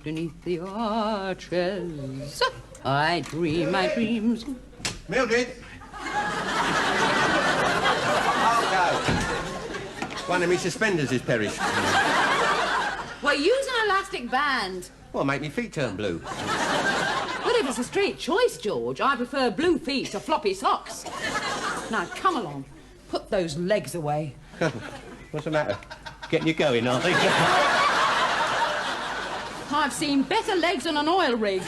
beneath the arches. I dream my dreams. Mildred! Oh, no. One of my suspenders has perished. Well, use an elastic band. Well, make me feet turn blue. But if it's a straight choice, George, I prefer blue feet to floppy socks. Now, come along. Put those legs away. What's the matter? Getting you going, are they? I've seen better legs on an oil rig.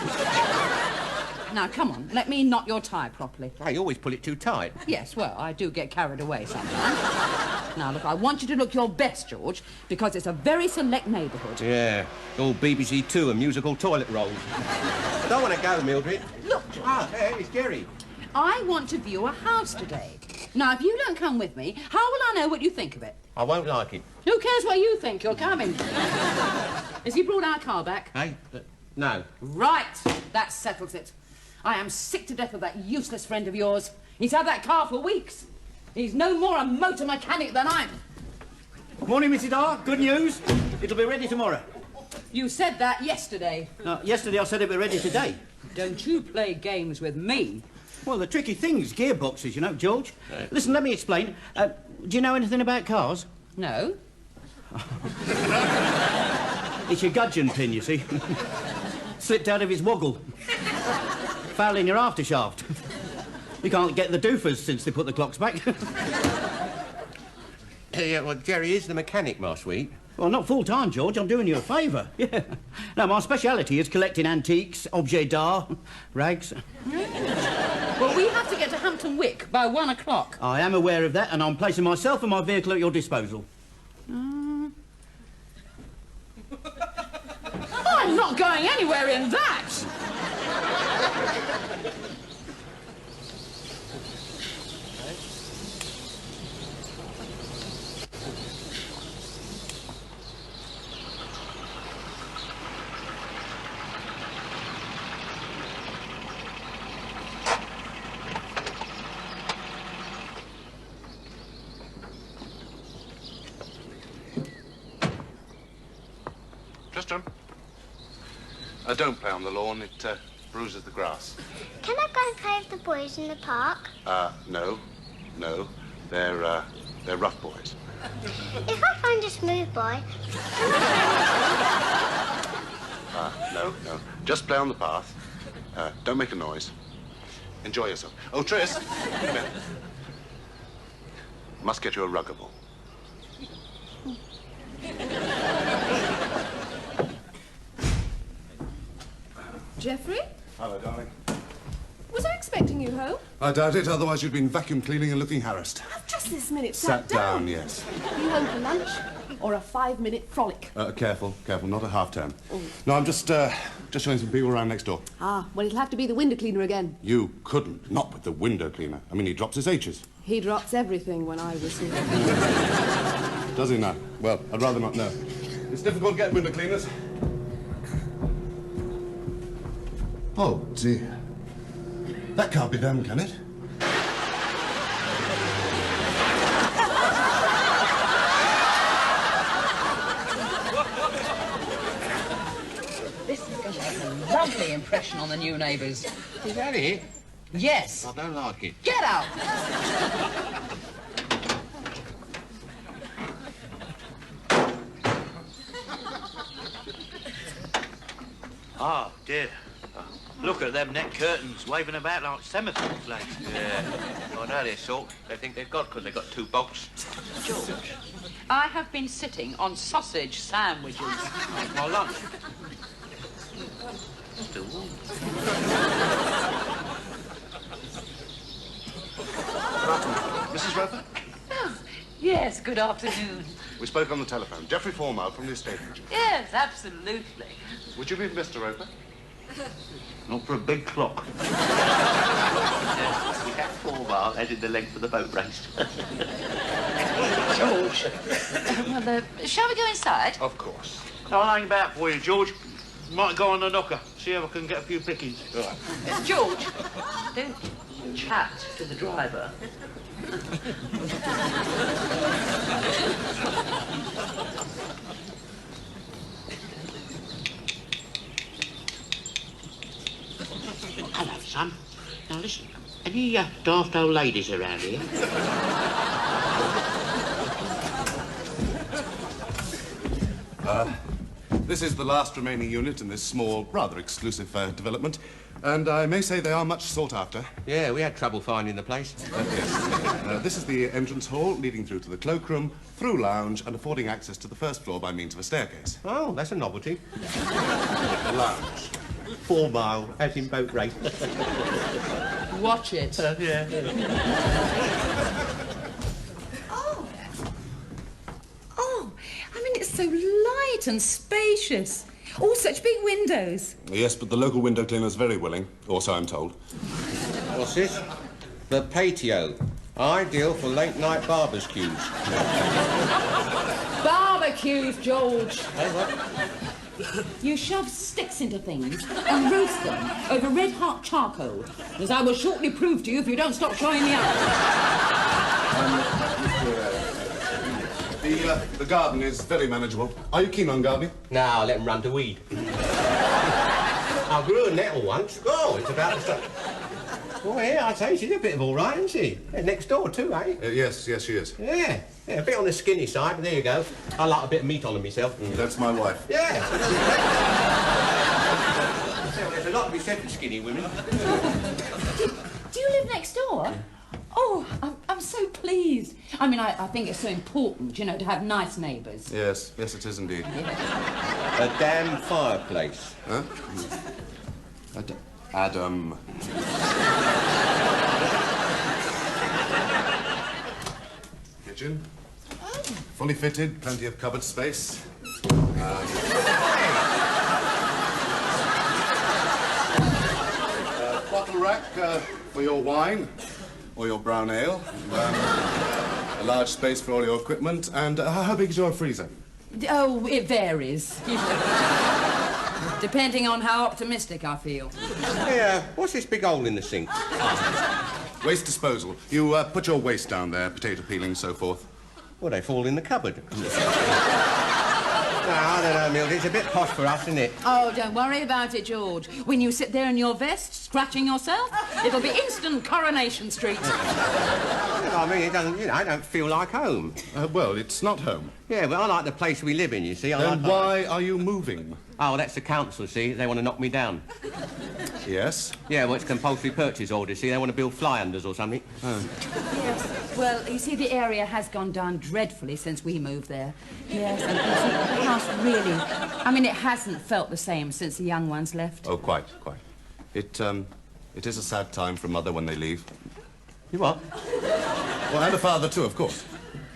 Now, come on, let me knot your tie properly. Oh, you always pull it too tight. Yes, well, I do get carried away sometimes. Now, look, I want you to look your best, George, because it's a very select neighbourhood. Yeah, all BBC Two and musical toilet rolls. I don't want to go, Mildred. Look, George. Ah, hey, it's Jerry. I want to view a house today. Now, if you don't come with me, how will I know what you think of it? I won't like it. Who cares what you think? You're coming. Has he brought our car back? Hey? No. Right, that settles it. I am sick to death of that useless friend of yours. He's had that car for weeks. He's no more a motor mechanic than I am. Morning, Mrs. R. Good news. It'll be ready tomorrow. You said that yesterday. Yesterday I said it'll be ready today. Don't you play games with me. Well, the tricky thing's gearboxes, you know, George. Right. Listen, let me explain. Do you know anything about cars? No. It's your gudgeon pin, you see. Slipped out of his woggle. Fouling your aftershaft. You can't get the doofers since they put the clocks back. Yeah, well, Jerry is the mechanic, my sweet. Well, not full-time, George. I'm doing you a favour. Yeah. No, my speciality is collecting antiques, objets d'art, rags. Well, we have to get to Hampton Wick by 1 o'clock. I am aware of that, and I'm placing myself and my vehicle at your disposal. I'm not going anywhere in that. Tristram. Don't play on the lawn, it bruises the grass. Can I go and play with the boys in the park? No. No. They're rough boys. If I find a smooth boy, No. Just play on the path. Don't make a noise. Enjoy yourself. Oh, Tris! Come here. Must get you a rugger ball. Geoffrey? Hello, darling. Was I expecting you home? I doubt it, otherwise you'd been vacuum cleaning and looking harassed. I've just this minute Sat down, yes. You home for lunch or a 5-minute frolic? Careful, not a half-term. No, I'm just showing some people around next door. Ah, well, it'll have to be the window cleaner again. You couldn't, not with the window cleaner. I mean, he drops his H's. He drops everything when I was here. Does he now? Well, I'd rather not know. It's difficult to get window cleaners. Oh, dear. That can't be done, can it? This is going to make a lovely impression on the new neighbours. Is that it? Yes. I don't like it. Get out! Ah, dear. Look at them net curtains waving about like cemetery flags. Yeah. I know they're sort. They think they've got because they've got 2 bolts. George, I have been sitting on sausage sandwiches. It's my lunch. Still warm. Mrs. Roper? Oh, yes, good afternoon. We spoke on the telephone. Geoffrey Formile from the estate agent. Yes, absolutely. Would you be Mr. Roper? Not for a big clock. Cat Formile headed the length of the boat race. George. Well, shall we go inside? Of course. I'll hang about for you, George. Might go on the knocker. See if I can get a few pickings. Right. George, don't chat to the driver. son. Now, listen. Any daft old ladies around here? This is the last remaining unit in this small, rather exclusive development, and I may say they are much sought after. Yeah, we had trouble finding the place. Yes. This is the entrance hall leading through to the cloakroom, through lounge, and affording access to the first floor by means of a staircase. Oh, that's a novelty. The lounge. 4 mile, as in boat race. Watch it. Yeah. Oh, I mean, it's so light and spacious. All such big windows. Yes, but the local window cleaner's very willing, or so I'm told. What's this? The patio. Ideal for late-night barbecues. Barbecues, George. Hey, what? You shove sticks into things and roast them over red-hot charcoal, as I will shortly prove to you if you don't stop showing me up. The garden is very manageable. Are you keen on gardening? No, I'll let him run to weed. I grew a nettle once. Oh, it's about to start. Oh, yeah, I'd say she's a bit of all right, isn't she? Yeah, next door, too, eh? Yes, she is. Yeah, a bit on the skinny side, but there you go. I like a bit of meat on her myself. That's my wife. Yeah. There's a lot to be said for skinny women. Do you live next door? Oh, I'm so pleased. I mean, I think it's so important, you know, to have nice neighbours. Yes, it is indeed. A damn fireplace. Huh? Adam. Kitchen. Fully fitted, plenty of cupboard space. Bottle rack for your wine or your brown ale. A large space for all your equipment. And how big is your freezer? Oh, it varies. Depending on how optimistic I feel. Yeah, what's this big hole in the sink? Waste disposal. You put your waste down there, potato peeling, so forth. Well, they fall in the cupboard. No, I don't know, Mildred. It's a bit posh for us, isn't it? Oh, don't worry about it, George. When you sit there in your vest, scratching yourself, it'll be instant Coronation Street. I mean, it doesn't, you know, I don't feel like home. Well, it's not home. Yeah, but I like the place we live in, you see. Then why are you moving? Oh, that's the council, see. They want to knock me down. Yes? Yeah, well, it's compulsory purchase order, see. They want to build fly-unders or something. Yes. Well, you see, the area has gone down dreadfully since we moved there. Yes, and you see, the house really... I mean, it hasn't felt the same since the young ones left. Oh, quite. It is a sad time for a mother when they leave. You what? Well, and a father, too, of course.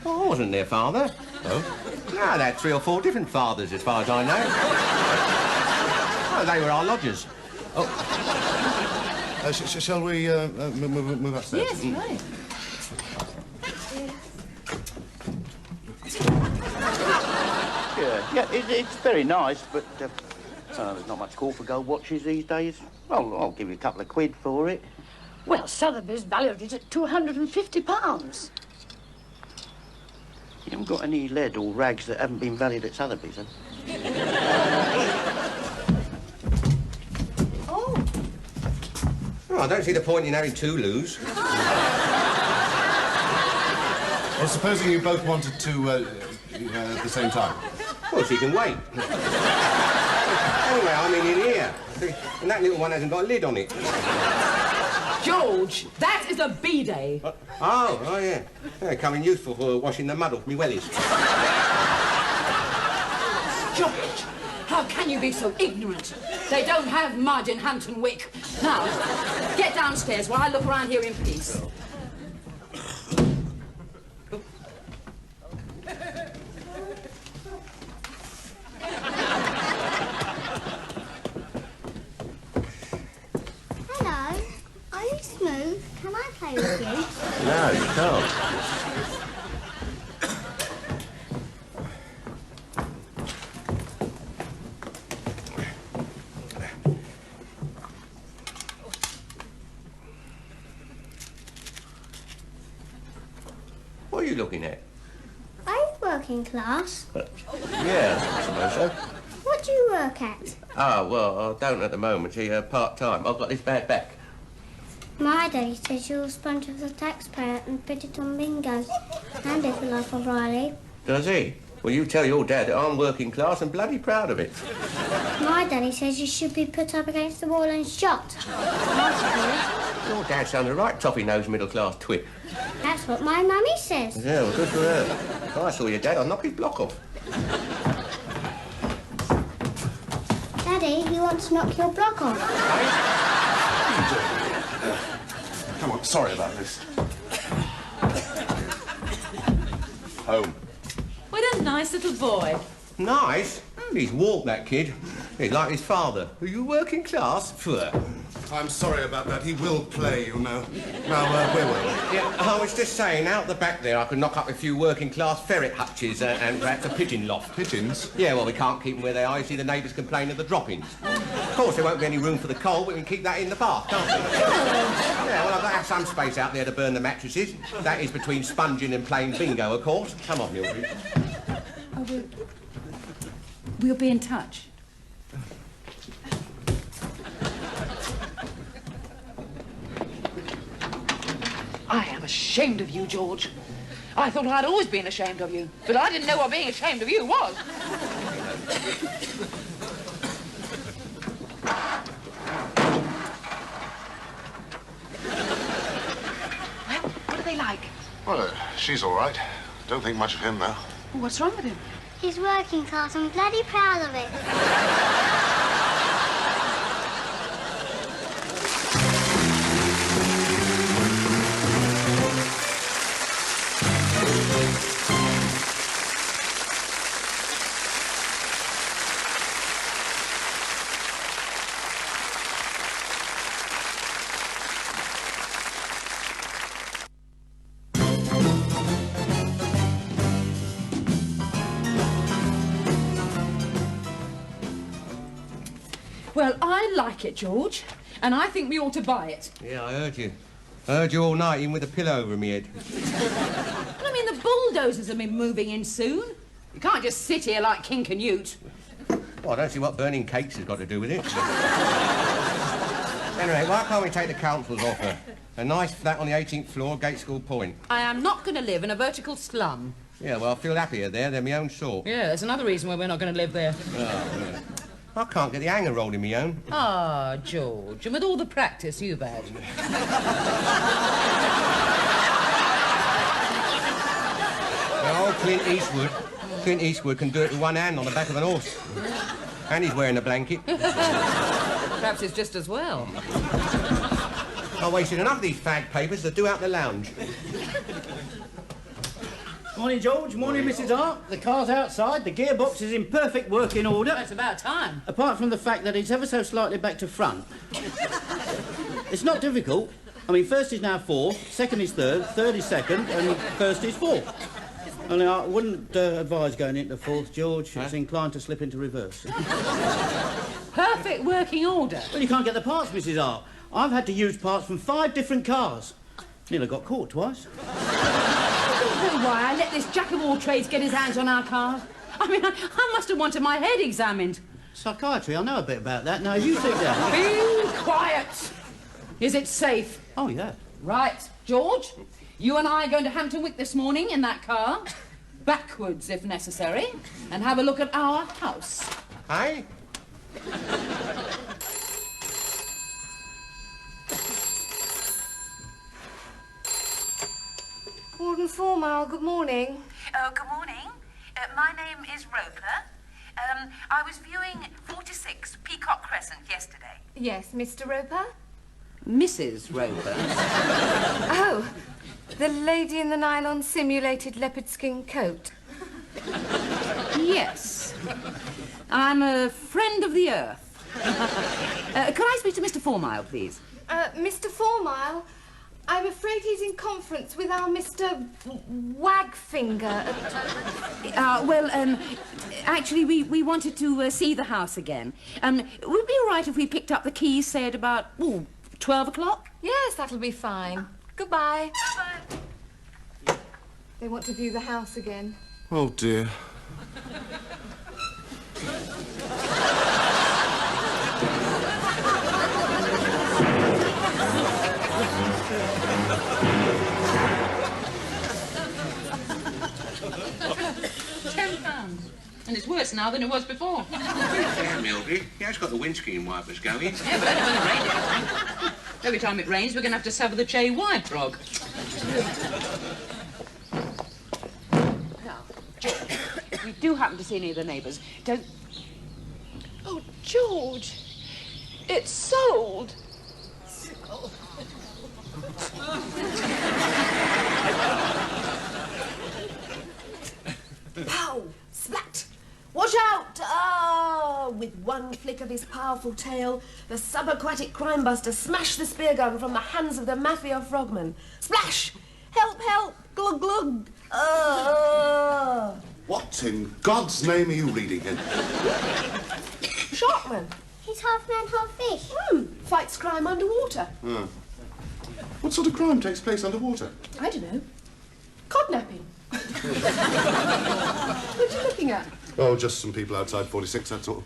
Oh, I wasn't their father. Oh? No, they had 3 or 4 different fathers, as far as I know. Oh, they were our lodgers. Oh. Shall we move upstairs? Yes, right. Yeah, it's very nice, but there's not much call for gold watches these days. Well, I'll give you a couple of quid for it. Well, Sotheby's valued it at £250. You haven't got any lead or rags that haven't been valued at Sotheby's, have you? Oh. Oh, I don't see the point in having 2 loos. Well, supposing you both wanted to at the same time. Well, she can wait. Anyway, I mean in here. See, and that little one hasn't got a lid on it. George, that is a bidet. Oh, yeah. Yeah, coming useful for washing the mud off me wellies. George, how can you be so ignorant? They don't have mud in Hampton Wick. Now, get downstairs while I look around here in peace. Hello. Are you smooth? Can I play with you? No, you can't. What are you looking at? Are you working class? Yeah, I suppose so. What do you work at? Ah, well, I don't at the moment. See, part-time. I've got this bad back. My daddy says you're a sponge of the taxpayer and put it on bingo. Handy for life of Riley. Does he? Well, you tell your dad that I'm working class and bloody proud of it. My daddy says you should be put up against the wall and shot. Your dad sounds a right toffee-nosed middle-class twit. That's what my mummy says. Yeah, well, good for her. If I saw your dad, I'd knock his block off. Daddy, you want to knock your block off? Come on, sorry about this. Home. What a nice little boy. Nice? He's walked, that kid. He's like his father. Are you working class? Pfft. I'm sorry about that. He will play, you know. Now, where were we? Yeah, I was just saying, out the back there, I could knock up a few working-class ferret hutches and perhaps a pigeon loft. Pigeons? Yeah, well, we can't keep them where they are. You see, the neighbours complain of the droppings. Of course, there won't be any room for the coal, but we can keep that in the bath, can't we? Yeah, well, I've got to have some space out there to burn the mattresses. That is between sponging and playing bingo, of course. Come on, Mildred. Oh, we'll be in touch. I am ashamed of you, George. I thought I'd always been ashamed of you, but I didn't know what being ashamed of you was. Well, what are they like? Well, she's all right. Don't think much of him, though. What's wrong with him? He's working class. I'm bloody proud of it. Well, I like it, George, and I think we ought to buy it. Yeah, I heard you. I heard you all night, even with a pillow over me head. Well, I mean, the bulldozers have been moving in soon. You can't just sit here like King Canute. Well, I don't see what burning cakes has got to do with it. Anyway, why can't we take the council's offer? A nice flat on the 18th floor, Gate School Point. I am not going to live in a vertical slum. Yeah, well, I feel happier there. They're my own sort. Yeah, there's another reason why we're not going to live there. Oh, yeah. I can't get the hanger rolled in my own. Ah, George, and with all the practice you've had. Now, old Clint Eastwood can do it with one hand on the back of an horse. And he's wearing a blanket. Perhaps it's just as well. I wasted enough of these fag papers to do out the lounge. Morning, George. Morning, Mrs. Hart. The car's outside. The gearbox is in perfect working order. It's about time. Apart from the fact that it's ever so slightly back to front. It's not difficult. I mean, first is now fourth, second is third is second, and first is fourth. Only I wouldn't advise going into fourth, George. It's inclined to slip into reverse. Perfect working order. Well, you can't get the parts, Mrs. Hart. I've had to use parts from 5 different cars. Nearly got caught twice. I don't know why I let this jack-of-all-trades get his hands on our cars. I mean, I must have wanted my head examined. Psychiatry, I know a bit about that. Now, you sit down. Be quiet. Is it safe? Oh, yeah. Right, George. You and I are going to Hampton Wick this morning in that car. Backwards, if necessary. And have a look at our house. Hey? Warden 4 Mile, good morning. Oh, good morning. My name is Roper. I was viewing 46 Peacock Crescent yesterday. Yes, Mr. Roper? Mrs. Roper. Oh, the lady in the nylon simulated leopard skin coat. Yes. I'm a friend of the earth. Could I speak to Mr. 4 Mile, please? Mr. 4 Mile, I'm afraid he's in conference with our Mr. Wagfinger. Actually, we wanted to see the house again. Would it be all right if we picked up the keys, say, at about, 12 o'clock? Yes, that'll be fine. Goodbye. Bye. They want to view the house again. Oh, dear. And it's worse now than it was before. Yeah, Mildred. He has got the windscreen wipers going. Yeah, but only when it rains. Every time it rains, we're going to have to suffer the J. Wide frog. Now, George, if you do happen to see any of the neighbours, don't... Oh, George, it's sold. Pow! Splat! Watch out! Ah! With one flick of his powerful tail, the subaquatic crime buster smashed the spear gun from the hands of the mafia frogman. Splash! Help, help! Glug, glug! Ah! What in God's name are you reading in? Sharkman. He's half man, half fish. Fights crime underwater. What sort of crime takes place underwater? I don't know. Codnapping. What are you looking at? Oh, just some people outside 46, that's all.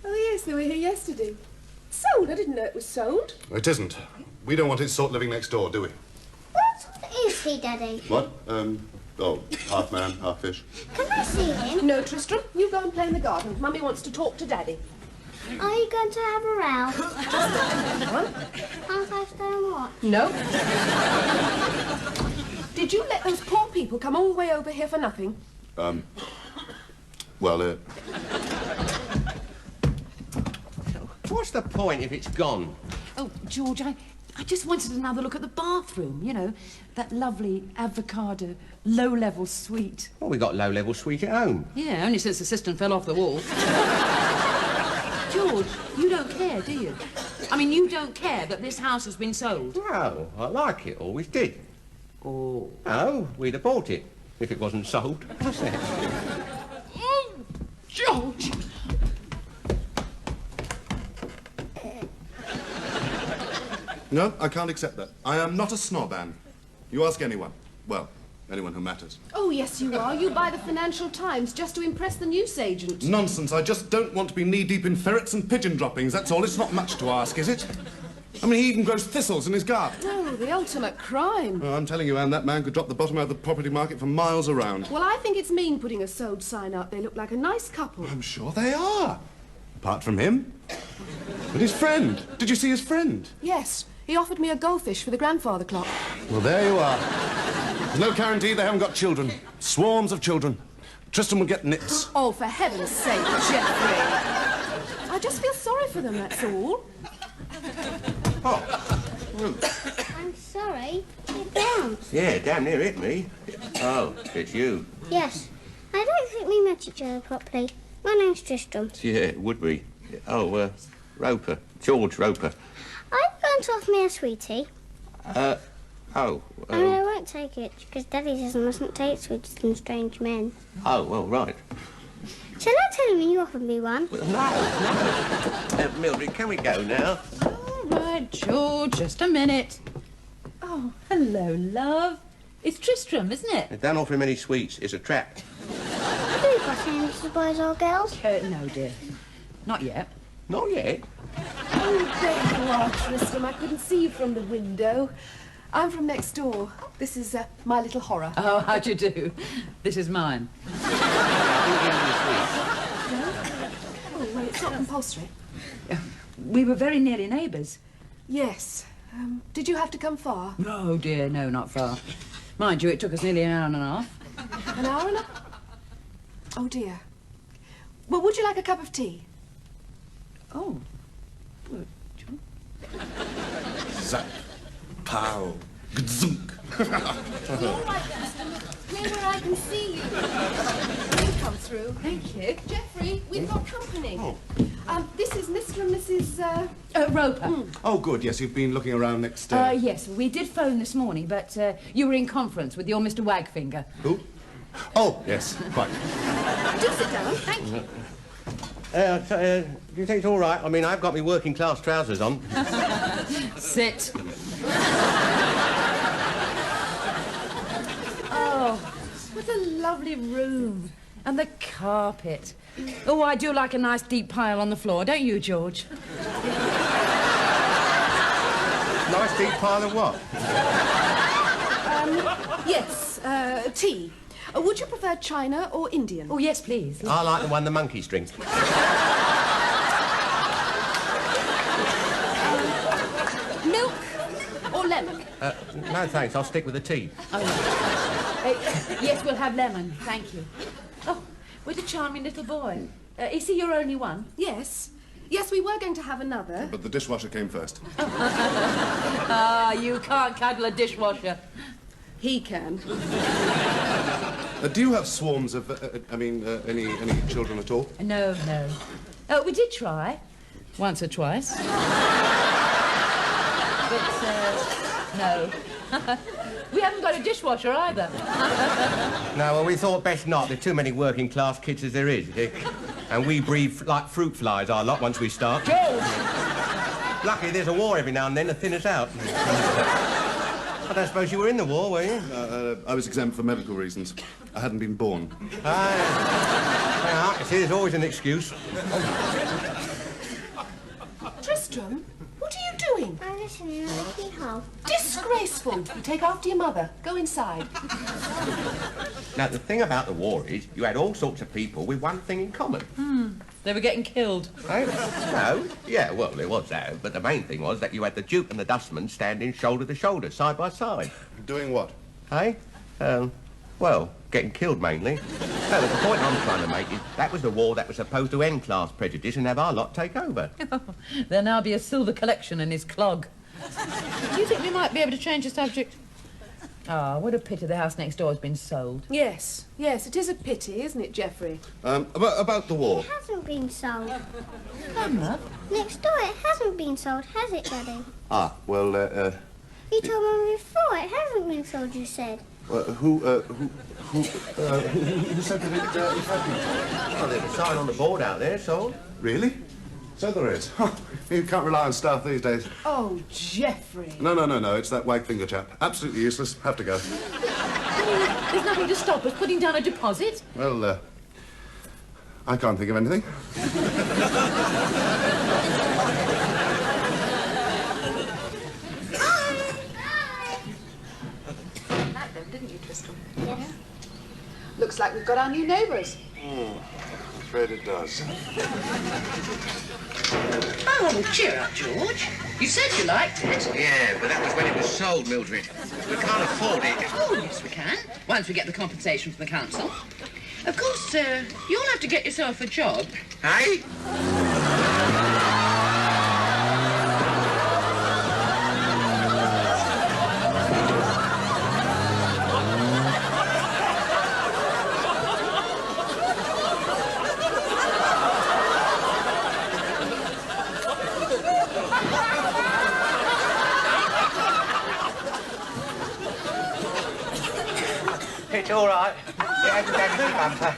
Oh, yes, they were here yesterday. Sold? I didn't know it was sold. It isn't. We don't want his sort living next door, do we? What is he, Daddy? What? Half man, half fish. Can I see him? No, Tristram. You go and play in the garden. Mummy wants to talk to Daddy. Are you going to have a row? What? Can't I stay and watch? No. Did you let those poor people come all the way over here for nothing? What's the point if it's gone? Oh, George, I just wanted another look at the bathroom, you know, that lovely avocado low-level suite. Well, we got low-level suite at home. Yeah, only since the cistern fell off the wall. George, you don't care, do you? I mean, you don't care that this house has been sold? No, I like it, always did. Oh. No, we'd have bought it if it wasn't sold. What's that? Oh, George! No, I can't accept that. I am not a snob, Anne. You ask anyone. Well, anyone who matters. Oh, yes, you are. You buy the Financial Times just to impress the newsagent. Nonsense. I just don't want to be knee-deep in ferrets and pigeon droppings. That's all. It's not much to ask, is it? I mean, he even grows thistles in his garden. Oh, the ultimate crime. Oh, I'm telling you, Anne, that man could drop the bottom out of the property market for miles around. Well, I think it's mean putting a sold sign up. They look like a nice couple. I'm sure they are. Apart from him. But his friend. Did you see his friend? Yes. He offered me a goldfish for the grandfather clock. Well, there you are. There's no guarantee they haven't got children. Swarms of children. Tristan will get nips. Oh, for heaven's sake, Geoffrey. I just feel sorry for them, that's all. I'm sorry. It bounced. Yeah, damn near hit me. Oh, it's you. Yes. I don't think we met each other properly. My name's Tristram. Yeah, it would be. Oh, Roper. George Roper. Are you going to offer me a sweetie? I won't take it, because Daddy says I mustn't take sweeties from strange men. Oh, well, right. Shall I tell him you offered me one? Well, no. Mildred, can we go now? All right, George, just a minute. Oh, hello, love. It's Tristram, isn't it? Don't offer him any sweets. It's a trap. Have you got any little boys or girls? No, dear. Not yet. Not yet. Oh, there you are, Tristram. I couldn't see you from the window. I'm from next door. This is my little horror. Oh, how do you do? This is mine. Oh, well, it's not compulsory. We were very nearly neighbours. Yes. Did you have to come far? No, dear, no, not far. Mind you, it took us nearly an hour and a half. An hour and a... Oh, dear. Well, would you like a cup of tea? Oh. Zap. Pow. Gzunk. All right, Gaston. Clear where I can see you. You come through. Thank you. Geoffrey, we've got company. Oh. This is Mr. and Mrs. Roper. Oh, good. Yes, you've been looking around next... Yes, we did phone this morning, but you were in conference with your Mr. Wagfinger. Who? Oh, yes, quite. Do sit down. Thank you. Do you think it's all right? I mean, I've got my working class trousers on. Sit. Oh, what a lovely room. And the carpet. Oh, I do like a nice deep pile on the floor, don't you, George? Nice deep pile of what? Yes, tea. Would you prefer China or Indian? Oh, yes, please. I like the one the monkey strings. Milk or lemon? No, thanks. I'll stick with the tea. Yes, we'll have lemon. Thank you. Oh, what a charming little boy. Is he your only one? Yes. Yes, we were going to have another. But the dishwasher came first. Ah, you can't cuddle a dishwasher. He can. Do you have swarms of, any children at all? No, no. We did try. Once or twice. But, no. We haven't got a dishwasher either. No, well, we thought best not. There's too many working class kids as there is. And we breathe like fruit flies, our lot, once we start. George! Luckily, there's a war every now and then to thin us out. I don't suppose you were in the war, were you? I was exempt for medical reasons. I hadn't been born. You see, there's always an excuse. Tristram, what are you doing? I'm listening at the keyhole. Disgraceful. You take after your mother. Go inside. Now, the thing about the war is you had all sorts of people with one thing in common. They were getting killed. Eh? No? Yeah, well, there was that. But the main thing was that you had the Duke and the dustman standing shoulder to shoulder, side by side. Doing what? Eh? Well, getting killed mainly. No, but the point I'm trying to make is that was the war that was supposed to end class prejudice and have our lot take over. There'll now be a silver collection in his clog. Do you think we might be able to change the subject? Ah, what a pity the house next door has been sold. Yes, yes, it is a pity, isn't it, Geoffrey? About the war. It hasn't been sold. Mama? Next door, it hasn't been sold, has it, Daddy? Well, You told me before it hasn't been sold, you said. who said that it hadn't? Well, there's a sign on the board out there, sold. Really? So there is. You can't rely on staff these days. Oh, Geoffrey. No, it's that wag finger chap. Absolutely useless. Have to go. There's nothing to stop us putting down a deposit. Well, I can't think of anything. Like them, didn't you, Tristram? Yes. Looks like we've got our new neighbours. I'm afraid it does. Oh, cheer up, George. You said you liked it. Yeah, but that was when it was sold, Mildred. We can't afford it. Oh, yes, we can. Once we get the compensation from the council. Of course, you'll have to get yourself a job. Hey? It's all right. It hasn't had me bumper.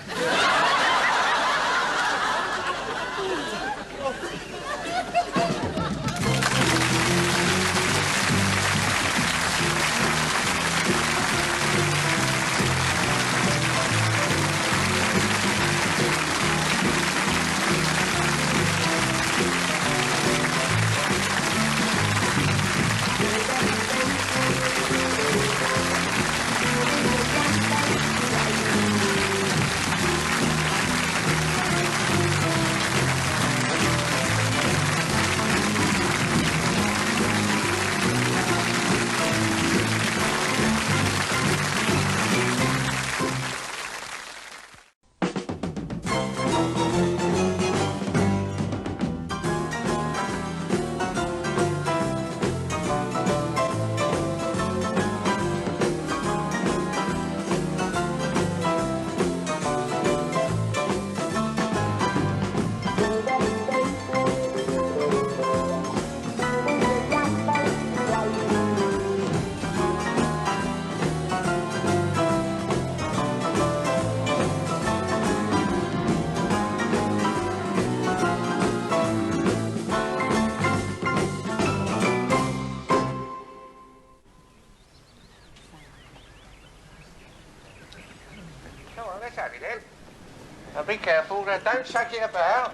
Be careful, don't shake it about.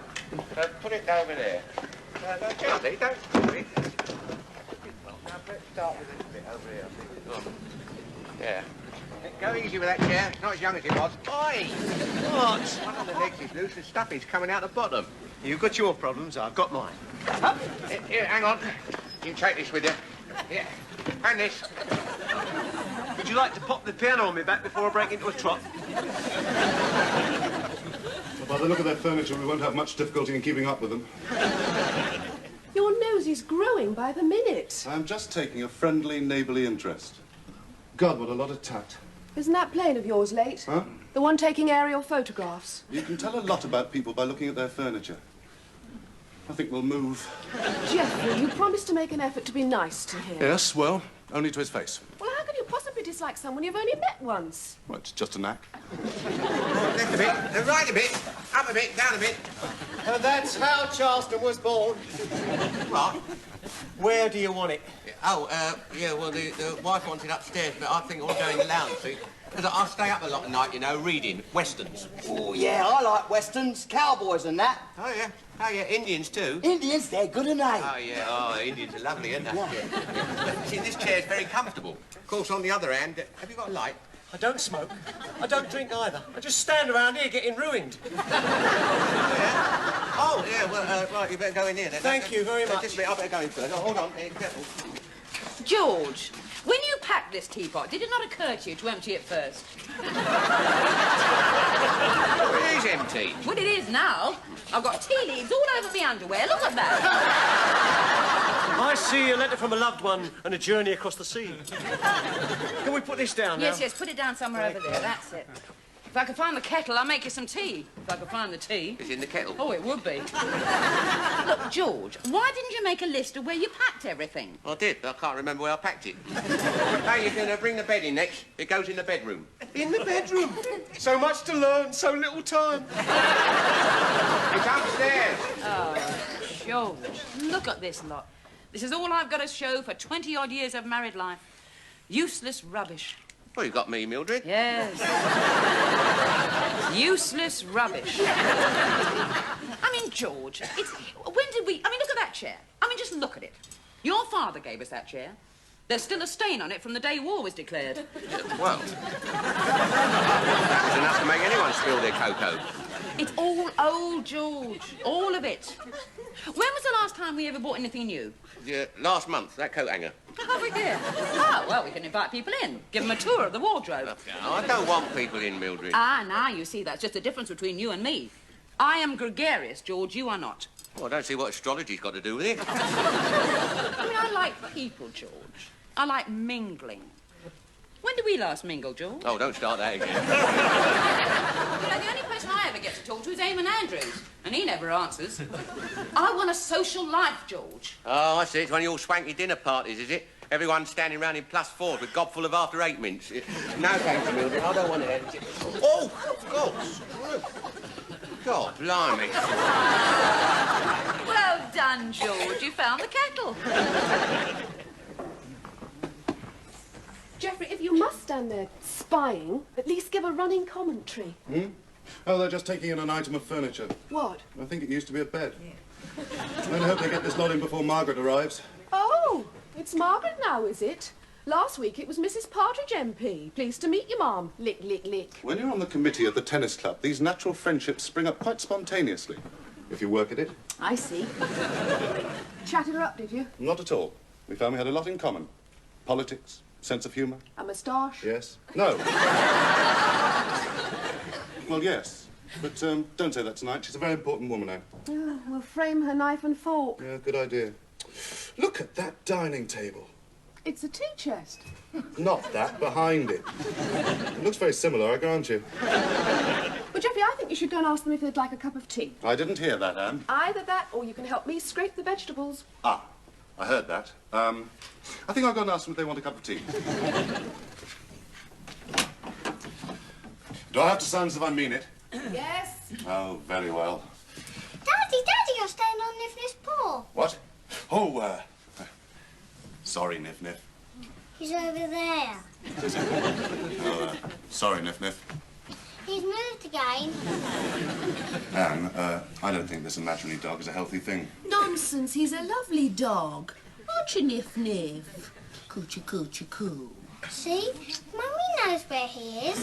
Put it over there. No, gently, don't do it. Now, let's start with this bit over here. Yeah. Go easy with that chair. It's not as young as it was. Oi! What? One of the legs is loose and stuffing's coming out the bottom. You've got your problems, I've got mine. Up. Here, hang on. You take this with you. Here. And this. Would you like to pop the piano on me back before I break into a trot? Well, by the look of their furniture, we won't have much difficulty in keeping up with them. Your nose is growing by the minute. I'm just taking a friendly, neighbourly interest. God, what a lot of tact. Isn't that plane of yours late? Huh? The one taking aerial photographs? You can tell a lot about people by looking at their furniture. I think we'll move. Geoffrey, you promised to make an effort to be nice to him. Yes, well, only to his face. Well, how can you possibly dislike someone you've only met once? Well, it's just a knack. Left a bit, right a bit, up a bit, down a bit. And that's how Charleston was born. What? Where do you want it? Yeah, well, the wife wants it upstairs, but I think I'll go in the lounge, see? Because I stay up a lot at night, you know, reading westerns. Oh, yeah, I like westerns, cowboys and that. Oh, yeah, Indians too. Indians, they're good and they. Oh, yeah, Indians are lovely, aren't they? Yeah. See, this chair's very comfortable. Of course, on the other hand, have you got a light? I don't smoke. I don't drink either. I just stand around here getting ruined. Oh, yeah, well, right, you better go in here then. Thank you very much. Just a minute, I better go in first. Oh, hold on, careful. George, when you packed this teapot, did it not occur to you to empty it first? Oh, it is empty. Well, it is now. I've got tea leaves all over my underwear. Look at that. I see a letter from a loved one and a journey across the sea. Can we put this down now? Yes, put it down somewhere over there. That's it. If I could find the kettle, I'll make you some tea. If I could find the tea. It's in the kettle. Oh, it would be. Look, George, why didn't you make a list of where you packed everything? I did, but I can't remember where I packed it. Hey, you're going to bring the bed in next. It goes in the bedroom. In the bedroom? So much to learn, so little time. It's upstairs. Oh, George, look at this lot. This is all I've got to show for 20-odd years of married life. Useless rubbish. Well, you got me, Mildred. Yes. Useless rubbish. I mean, George, when did we... I mean, look at that chair. I mean, just look at it. Your father gave us that chair. There's still a stain on it from the day war was declared. Well, it's enough to make anyone spill their cocoa. It's all old, George. All of it. When was the last time we ever bought anything new? Yeah, last month, that coat hanger. Over here. Oh, well, we can invite people in. Give them a tour of the wardrobe. I don't want people in, Mildred. Ah, now you see, that's just the difference between you and me. I am gregarious, George. You are not. Well, I don't see what astrology's got to do with it. I mean, I like people, George. I like mingling. When did we last mingle, George? Oh, don't start that again. You know, the only person I ever get to talk to is Eamon Andrews, and he never answers. I want a social life, George. Oh, I see. It's one of your swanky dinner parties, is it? Everyone standing round in +4 with gobful of after 8 mints. No thanks, Mildred. I don't want it. Oh, God. God, blimey. Well done, George. You found the kettle. Geoffrey, if you must stand there spying, at least give a running commentary. Hmm? Oh, they're just taking in an item of furniture. What? I think it used to be a bed. I hope they get this lot in before Margaret arrives. Oh, it's Margaret now, is it? Last week it was Mrs. Partridge MP. Pleased to meet you, Ma'am. Lick, lick, lick. When you're on the committee at the tennis club, these natural friendships spring up quite spontaneously, if you work at it. I see. Chatted her up, did you? Not at all. We found we had a lot in common. Politics, sense of humour. A moustache? Yes. No. Well, yes. But don't say that tonight. She's a very important woman now. Oh, we'll frame her knife and fork. Yeah, good idea. Look at that dining table. It's a tea chest. Not that, behind it. It looks very similar, I grant you. Well, Geoffrey, I think you should go and ask them if they'd like a cup of tea. I didn't hear that, Anne. Either that, or you can help me scrape the vegetables. Ah, I heard that. I think I'll go and ask them if they want a cup of tea. Do I have to sound as if I mean it? Yes. Oh, very well. Daddy, you're staying on Nifnif's paw. What? Oh, sorry, Nif Nif. He's over there. Oh, sorry, Nif Nif. He's moved again. Anne, I don't think this imaginary dog is a healthy thing. Nonsense, he's a lovely dog. Aren't you, Nif Nif? Coochie, coochie, coo. See? Mummy knows where he is.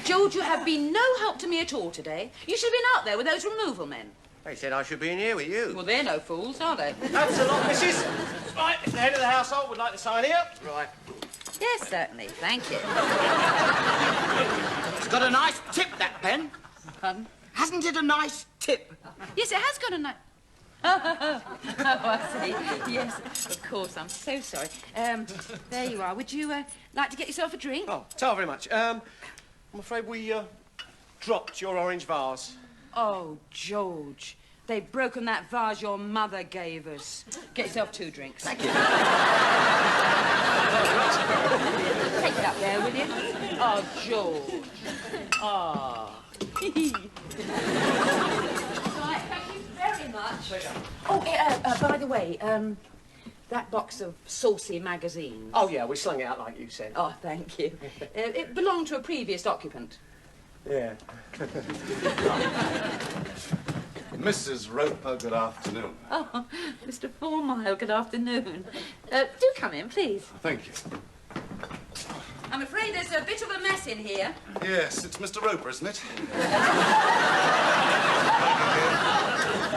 George, you have been no help to me at all today. You should have been out there with those removal men. They said I should be in here with you. Well, they're no fools, are they? That's a lot, missus. Right, if the head of the household would like to sign here. Right. Yes, certainly. Thank you. It's got a nice tip, that pen. Pardon? Hasn't it a nice tip? Yes, it has got a nice... Oh, I see. Yes, of course. I'm so sorry. There you are. Would you like to get yourself a drink? Oh, thank you very much. I'm afraid we dropped your orange vase. Oh, George. They've broken that vase your mother gave us. Get yourself 2 drinks. Thank you. Take it up there, will you? Oh, George. Oh. Right, thank you very much. Oh, by the way, that box of saucy magazines. Oh, yeah, we slung it out like you said. Oh, thank you. It belonged to a previous occupant. Yeah. Mrs. Roper, good afternoon. Oh, Mr. 4 Mile, good afternoon. Do come in, please. Thank you. I'm afraid there's a bit of a mess in here. Yes, it's Mr. Roper, isn't it?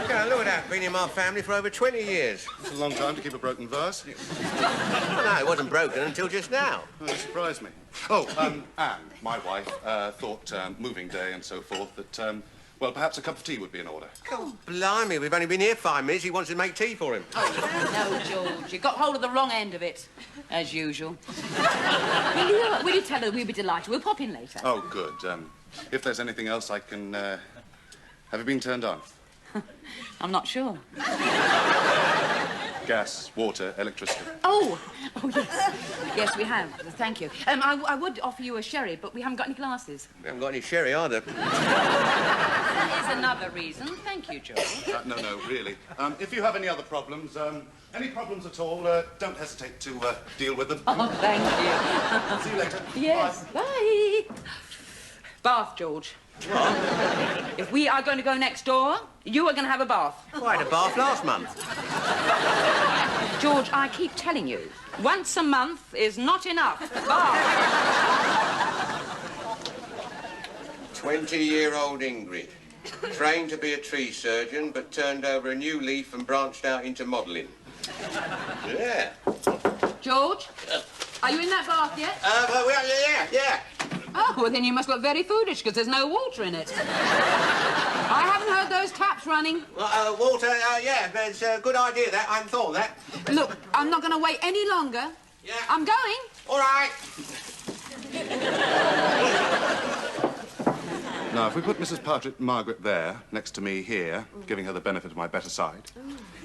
Yeah, look at that. Been in my family for over 20 years. It's a long time to keep a broken vase. Well, no, it wasn't broken until just now. Oh, it surprised me. Oh, Anne, my wife, thought moving day and so forth that, well, perhaps a cup of tea would be in order. Oh, blimey, we've only been here 5 minutes. He wants to make tea for him. Oh, no, George. You got hold of the wrong end of it, as usual. Will you tell her we'd be delighted? We'll pop in later. Oh, good. If there's anything else I can... have you been turned on? I'm not sure. Gas, water, electricity. Oh, yes. Yes, we have. Thank you. I would offer you a sherry, but we haven't got any glasses. We haven't got any sherry either. That is another reason. Thank you, George. No, really. If you have any other problems, any problems at all, don't hesitate to deal with them. Oh, thank you. See you later. Yes, bye. Bath, George. What? If we are going to go next door, you are going to have a bath. I had a bath last month. George, I keep telling you, once a month is not enough. Bath. 20-year-old Ingrid. Trained to be a tree surgeon, but turned over a new leaf and branched out into modelling. Yeah. George, are you in that bath yet? Yeah. Oh, well, then you must look very foolish, because there's no water in it. I haven't heard those taps running. Water, yeah, it's a good idea, that. I hadn't thought of that. Look, I'm not going to wait any longer. Yeah. I'm going. All right. Now, if we put Mrs. Margaret there, next to me here, giving her the benefit of my better side,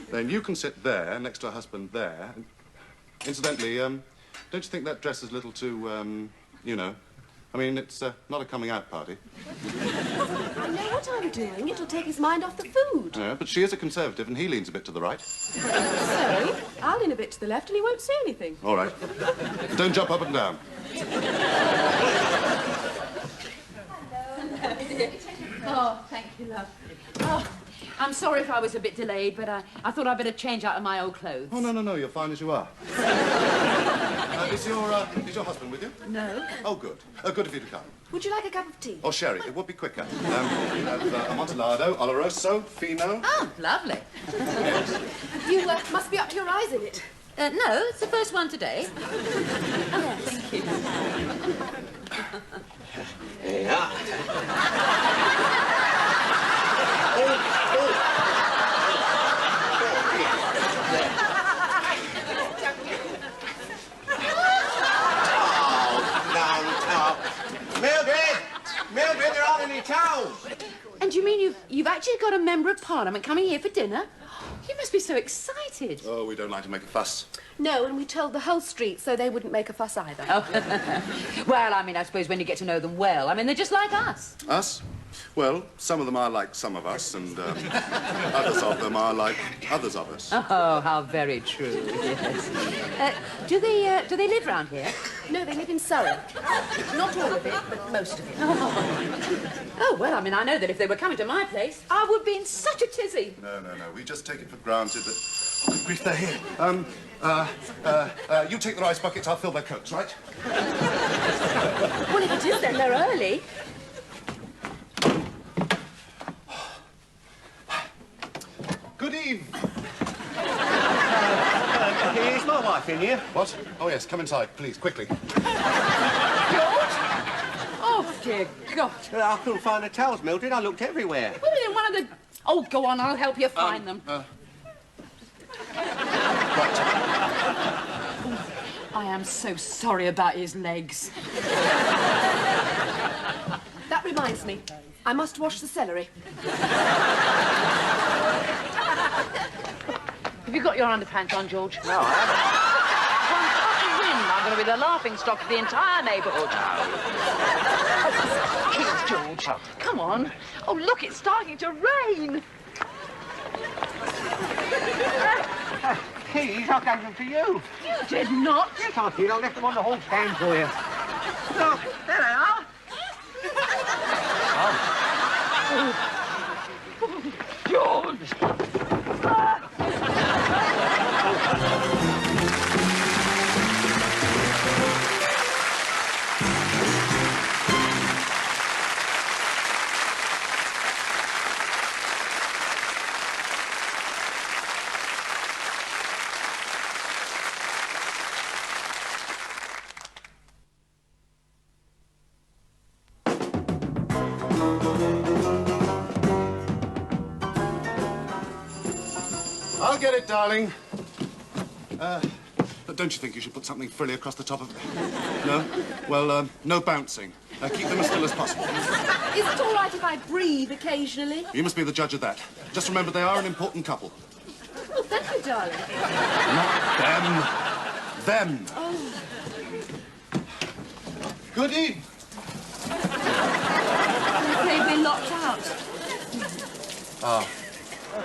then you can sit there, next to her husband there. Incidentally, don't you think that dress is a little too, you know... I mean, it's not a coming-out party. I know what I'm doing. It'll take his mind off the food. Yeah, but she is a Conservative, and he leans a bit to the right. So, I'll lean a bit to the left and he won't say anything. All right. Don't jump up and down. Oh, thank you, love. Oh, I'm sorry if I was a bit delayed, but I thought I'd better change out of my old clothes. Oh, no, you're fine as you are. Is your husband with you? No. Oh, good. Good of you to come. Would you like a cup of tea? Or sherry, it would be quicker. Amontillado, oloroso, fino. Oh, lovely. Yes. You must be up to your eyes in it. No, it's the first one today. Oh, thank you. Yeah. Mildred, there aren't any towels. And you mean you've actually got a member of Parliament coming here for dinner? You must be so excited. Oh, we don't like to make a fuss. No, and we told the whole street so they wouldn't make a fuss either. Oh. Well, I mean, I suppose when you get to know them well, I mean, they're just like us. Us? Well, some of them are like some of us, and others of them are like others of us. Oh, how very true, yes. Do they live round here? No, they live in Surrey. Not all of it, but most of it. Oh, well, I mean, I know that if they were coming to my place, I would be in such a tizzy. No. We just take it for granted that Good grief, they're here. You take the rice buckets, I'll fill their coats, right? Well, if it is, then they're early. Good eve. Is my wife in here? What? Oh, yes, come inside, please, quickly. George? Oh, dear God. I couldn't find the towels, Mildred. I looked everywhere. Put it in one of the... Oh, go on, I'll help you find them. I am so sorry about his legs. That reminds me. I must wash the celery. Have you got your underpants on, George? No, I I'm going to be the laughing stock of the entire neighbourhood. Please, George. Come on. Oh, look, it's starting to rain. Keys, I gave them to you. You did not. Yes, I did. I left them on the hall stand for you. Look, there they are. George! I'll get it, darling. But don't you think you should put something frilly across the top of it? No? Well, no bouncing. Keep them as still as possible. Is it all right if I breathe occasionally? You must be the judge of that. Just remember, they are an important couple. Oh, thank you, darling. Not them. Them. Oh. Good eve. I'm afraid we're locked out. Ah.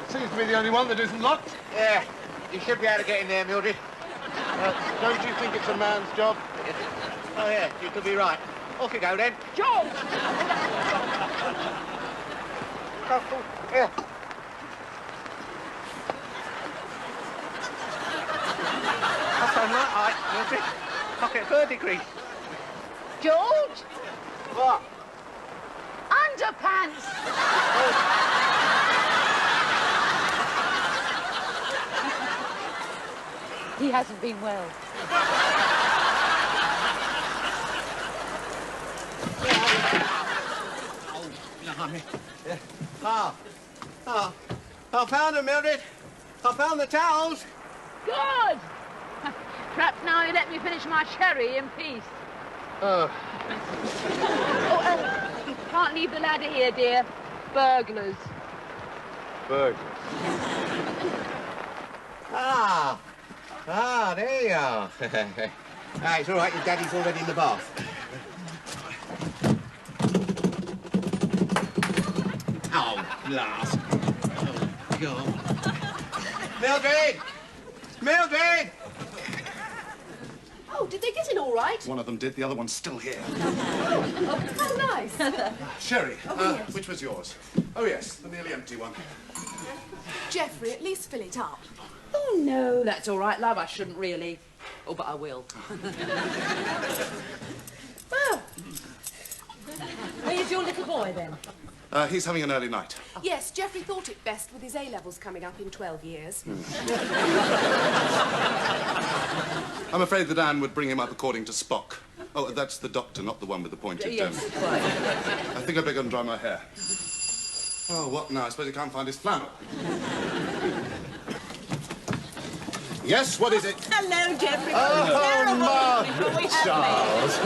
Seems to be the only one that isn't locked. Yeah, you should be able to get in there, Mildred. Don't you think it's a man's job? Oh, yeah, you could be right. Off you go, then. George! Yeah. That's on that height, Mildred. Pocket 3rd degree. George! What? Underpants! He hasn't been well. Oh, blimey. Yeah. I found them, Mildred. I found the towels. Good! Perhaps now you let me finish my sherry in peace. Oh. You can't leave the ladder here, dear. Burglars. Burglars. There you are. It's all right, your daddy's already in the bath. Oh, blast. Oh, God. Mildred! Mildred! Oh, did they get in all right? One of them did, the other one's still here. Oh, how nice. Sherry, yes. which was yours? Oh, yes, the nearly empty one. Jeffrey, at least fill it up. Oh, no, that's all right, love. I shouldn't really. Oh, but I will. Well, where's your little boy, then? He's having an early night. yes, Jeffrey thought it best with his A-levels coming up in 12 years. I'm afraid that Anne would bring him up according to Spock. Oh, that's the doctor, not the one with the pointed... Yes, right. I think I'd better go and dry my hair. Oh, what now? I suppose he can't find his flannel. Yes, what is it? Hello, Jeffrey. Oh, Margaret, Charles.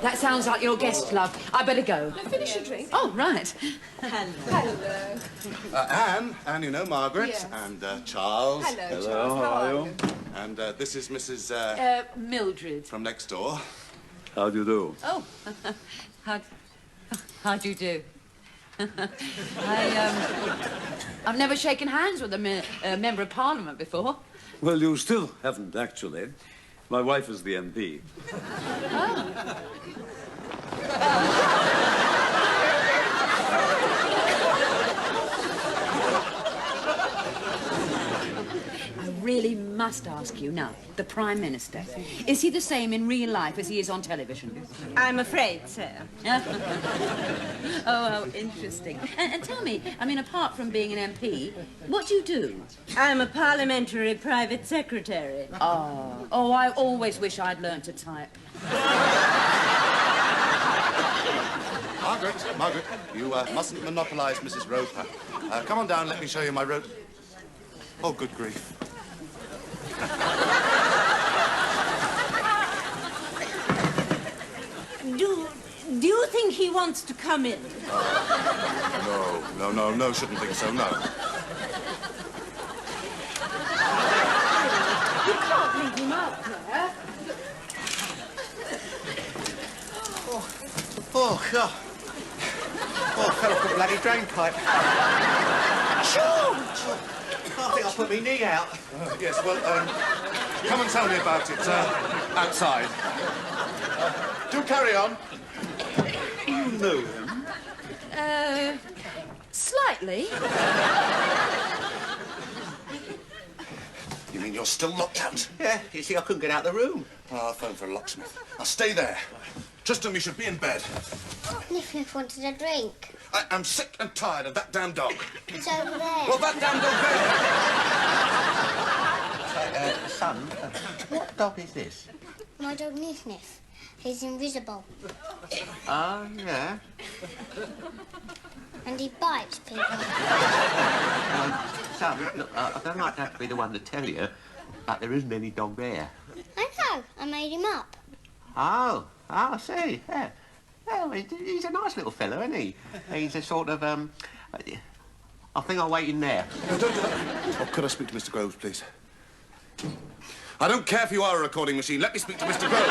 That sounds like your guest, love. I better go. No, finish your drink. Oh, right. Hello. Anne, you know, Margaret. Yes. And Charles. Hello, Charles. How are you? And this is Mrs. Mildred. from next door. How do you do? Oh, how do you do? I've never shaken hands with a member of Parliament before. Well, you still haven't, actually. My wife is the MP. Oh. must ask you now, the Prime Minister, is he the same in real life as he is on television? I'm afraid so. Oh, how interesting. And tell me, I mean, apart from being an MP, what do you do? I'm a parliamentary private secretary. Oh, I always wish I'd learned to type. Margaret, you mustn't monopolise Mrs. Roper. Come on down, let me show you my road. Oh, good grief. Do you think he wants to come in? No, shouldn't think so, no. You can't leave him out there. Oh, God. Oh, I fell off the bloody drain pipe. George! I think I put my knee out. Yes, well, come and tell me about it outside. Do carry on. You know him? Slightly. You mean you're still locked out? Yeah, you see, I couldn't get out of the room. I'll phone for a locksmith. I'll stay there. Tristram, you should be in bed. Nif wanted a drink. I am sick and tired of that damn dog. It's over there. Well, that damn dog there. Son, what dog is this? My dog Nif. He's invisible. Oh, yeah. And he bites people. Son, look, I don't like to have to be the one to tell you, but there isn't any dog there. I know. I made him up. Oh, I see. Yeah. Well, he's a nice little fellow, isn't he? He's a sort of, I think I'll wait in there. No, don't do that. Oh, could I speak to Mr. Groves, please? I don't care if you are a recording machine. Let me speak to Mr. Groves.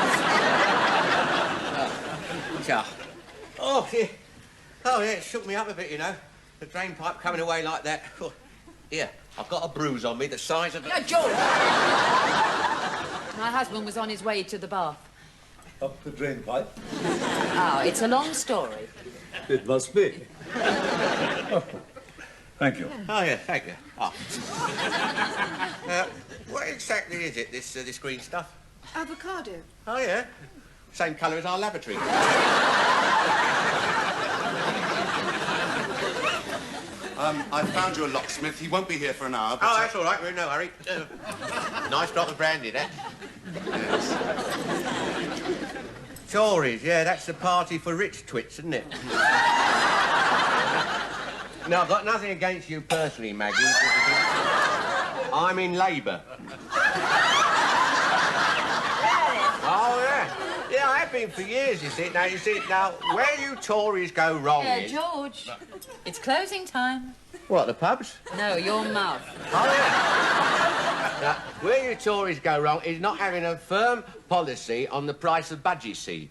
Oh, yeah. Oh, yeah, it shook me up a bit, you know. The drain pipe coming away like that. Oh, here, I've got a bruise on me the size of... George! My husband was on his way to the bath. Up the drain pipe? Oh, it's a long story. It must be. Thank you. Oh, yeah, thank you. Oh. What exactly is it, this green stuff? Avocado. Oh, yeah. Same colour as our lavatory. I found you a locksmith. He won't be here for an hour, but... Oh, that's all right. We're in no hurry. Nice drop of brandy, that. Yes. Tories, yeah, that's the party for rich twits, isn't it? No, I've got nothing against you personally, Maggie. I'm in Labour. Oh, yeah. Yeah, I have been for years, you see. Now, where you Tories go wrong is... George, it's closing time. What, the pubs? No, your mouth. Oh, yeah. Now, where you Tories go wrong is not having a firm policy on the price of budgie seed.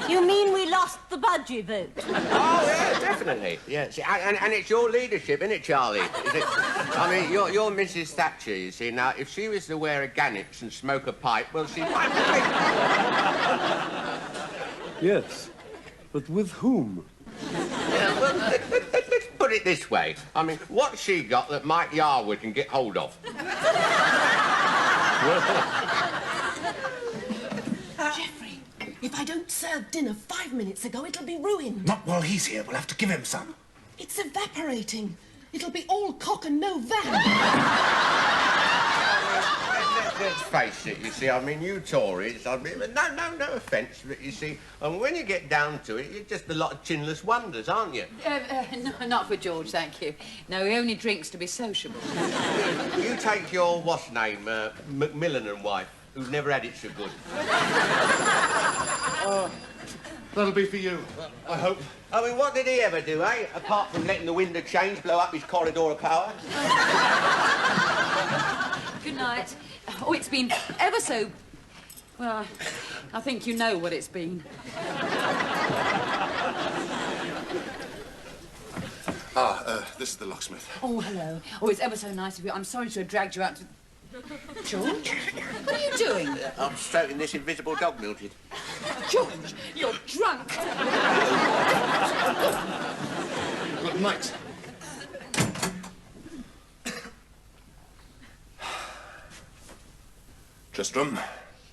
You mean we lost the budgie vote? Oh, yeah, definitely. Yeah, see, and it's your leadership, isn't it, Charlie? Is it? I mean, you're Mrs. Thatcher, you see. Now, if she was to wear a gannets and smoke a pipe, well, she might be... Yes, but with whom? Yeah, well, let's put it this way. I mean, what's she got that Mike Yarwood can get hold of? Geoffrey, if I don't serve dinner 5 minutes ago, it'll be ruined. Not while he's here. We'll have to give him some. It's evaporating. It'll be all cock and no van. Let's face it, you see, I mean, you Tories, I mean, no offence, but you see, and when you get down to it, you're just a lot of chinless wonders, aren't you? No, not for George, thank you. No, he only drinks to be sociable. You take your, what's name, Macmillan and wife, who's never had it so good. That'll be for you, I hope. I mean, what did he ever do, eh? Apart from letting the wind of change blow up his corridor of power. Good night. Oh, it's been ever so... Well, I think you know what it's been. This is the locksmith. Oh, hello. Oh, it's ever so nice of you. I'm sorry to have dragged you out to... George? What are you doing? I'm stroking this invisible dog, Mildred. George, you're drunk. Good night. Tristram.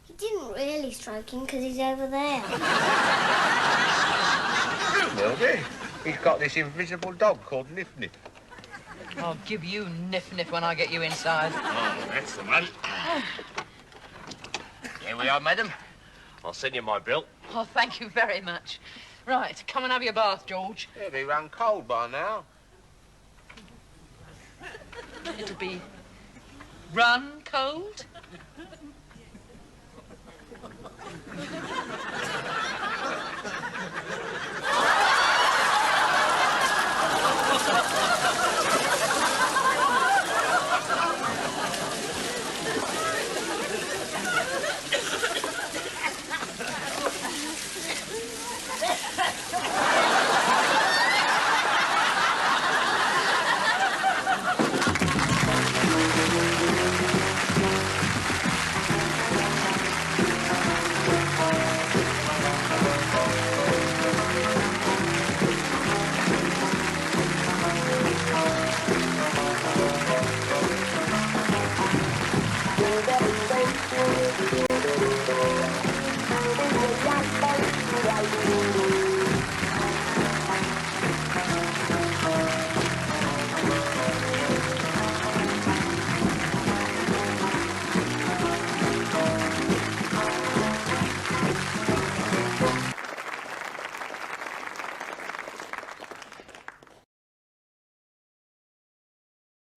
He didn't really stroke him because he's over there. Mildred, he's got this invisible dog called Nif Nif. I'll give you Nif when I get you inside. Oh, that's the one. Here we are, madam. I'll send you my bill. Oh, thank you very much. Right, come and have your bath, George. It'll be run cold by now. It'll be run cold. Thank you.